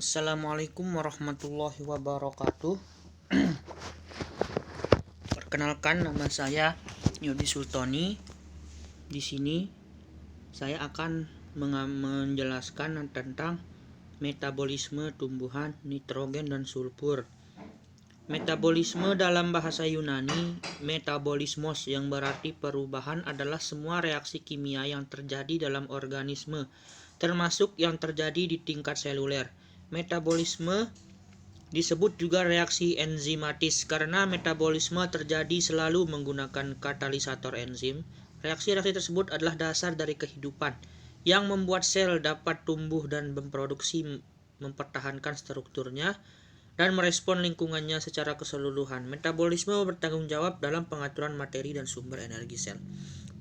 Assalamualaikum warahmatullahi wabarakatuh. Perkenalkan, nama saya Yudi Sultoni. Di sini saya akan menjelaskan tentang metabolisme tumbuhan, nitrogen dan sulfur. Metabolisme dalam bahasa Yunani metabolismos, yang berarti perubahan, adalah semua reaksi kimia yang terjadi dalam organisme, termasuk yang terjadi di tingkat seluler. Metabolisme disebut juga reaksi enzimatis karena metabolisme terjadi selalu menggunakan katalisator enzim. Reaksi-reaksi tersebut adalah dasar dari kehidupan yang membuat sel dapat tumbuh dan memproduksi, mempertahankan strukturnya, dan merespon lingkungannya secara keseluruhan. Metabolisme bertanggung jawab dalam pengaturan materi dan sumber energi sel.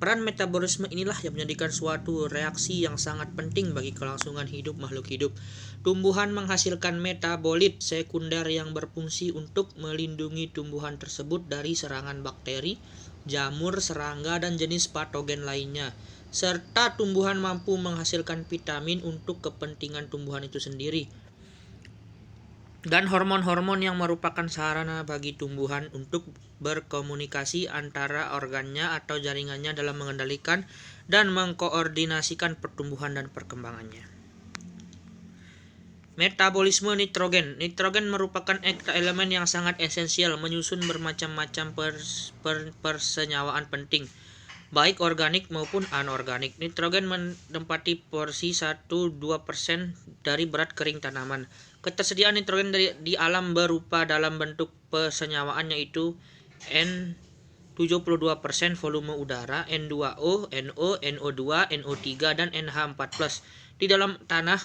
Peran metabolisme inilah yang menjadikan suatu reaksi yang sangat penting bagi kelangsungan hidup makhluk hidup. Tumbuhan menghasilkan metabolit sekunder yang berfungsi untuk melindungi tumbuhan tersebut dari serangan bakteri, jamur, serangga, dan jenis patogen lainnya. Serta tumbuhan mampu menghasilkan vitamin untuk kepentingan tumbuhan itu sendiri. Dan hormon-hormon yang merupakan sarana bagi tumbuhan untuk berkomunikasi antara organnya atau jaringannya dalam mengendalikan dan mengkoordinasikan pertumbuhan dan perkembangannya. Metabolisme nitrogen. Nitrogen merupakan elemen yang sangat esensial menyusun bermacam-macam persenyawaan penting, baik organik maupun anorganik. Nitrogen menempati porsi 1-2% dari berat kering tanaman. Ketersediaan nitrogen di alam berupa dalam bentuk persenyawaan, yaitu N72% volume udara, N2O, NO, NO2, NO3, dan NH4+. Di dalam tanah,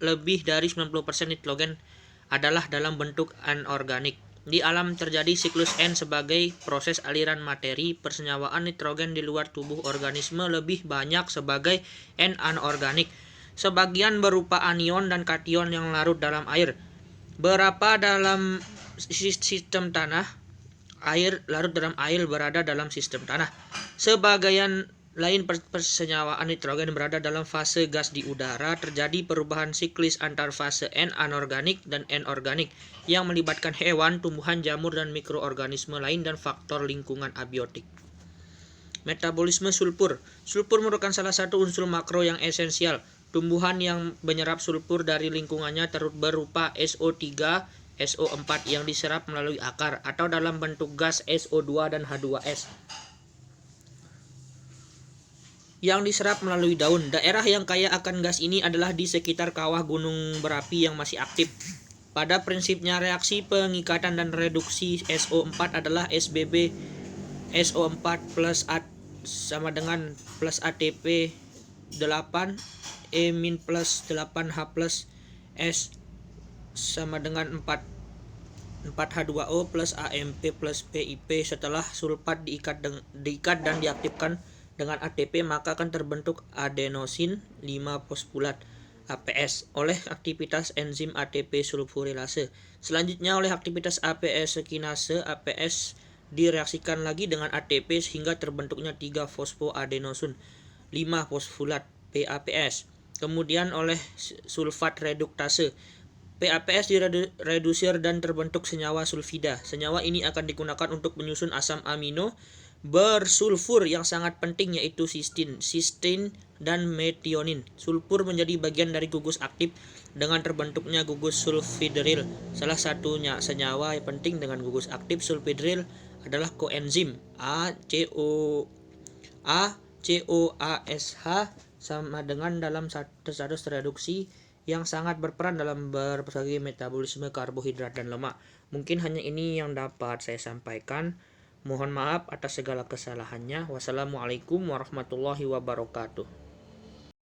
lebih dari 90% nitrogen adalah dalam bentuk anorganik. Di alam terjadi siklus N sebagai proses aliran materi. Persenyawaan nitrogen di luar tubuh organisme lebih banyak sebagai N anorganik. Sebagian berupa anion dan kation yang larut dalam air. Berapa dalam sistem tanah, air larut dalam air berada dalam sistem tanah. Sebagian lain persenyawaan nitrogen berada dalam fase gas di udara. Terjadi perubahan siklis antar fase N anorganik dan N organik yang melibatkan hewan, tumbuhan, jamur, dan mikroorganisme lain dan faktor lingkungan abiotik. Metabolisme sulfur. Sulfur merupakan salah satu unsur makro yang esensial. Tumbuhan yang menyerap sulfur dari lingkungannya berupa SO3, SO4 yang diserap melalui akar atau dalam bentuk gas SO2 dan H2S yang diserap melalui daun. Daerah yang kaya akan gas ini adalah di sekitar kawah gunung berapi yang masih aktif. Pada prinsipnya, reaksi pengikatan dan reduksi SO4 adalah SBB SO4 plus A sama dengan plus ATP 8 E min plus 8H plus S sama dengan 4H2O plus AMP plus PIP. Setelah sulfat diikat dan diaktifkan dengan ATP, maka akan terbentuk adenosin 5-fosfolat APS oleh aktivitas enzim ATP sulfurilase. Selanjutnya oleh aktivitas APS kinase, APS direaksikan lagi dengan ATP sehingga terbentuknya 3-fosfoadenosin 5-fosfolat PAPS. Kemudian oleh sulfat reduktase, PAPS diredusir dan terbentuk senyawa sulfida. Senyawa ini akan digunakan untuk menyusun asam amino bersulfur yang sangat penting, yaitu cysteine dan metionin. Sulfur menjadi bagian dari gugus aktif dengan terbentuknya gugus sulfhidril. Salah satunya senyawa yang penting dengan gugus aktif sulfhidril adalah koenzim ACOASH sama dengan dalam status reduksi yang sangat berperan dalam berbagai metabolisme karbohidrat dan lemak. Mungkin hanya ini yang dapat saya sampaikan. Mohon maaf atas segala kesalahannya. Wassalamualaikum warahmatullahi wabarakatuh.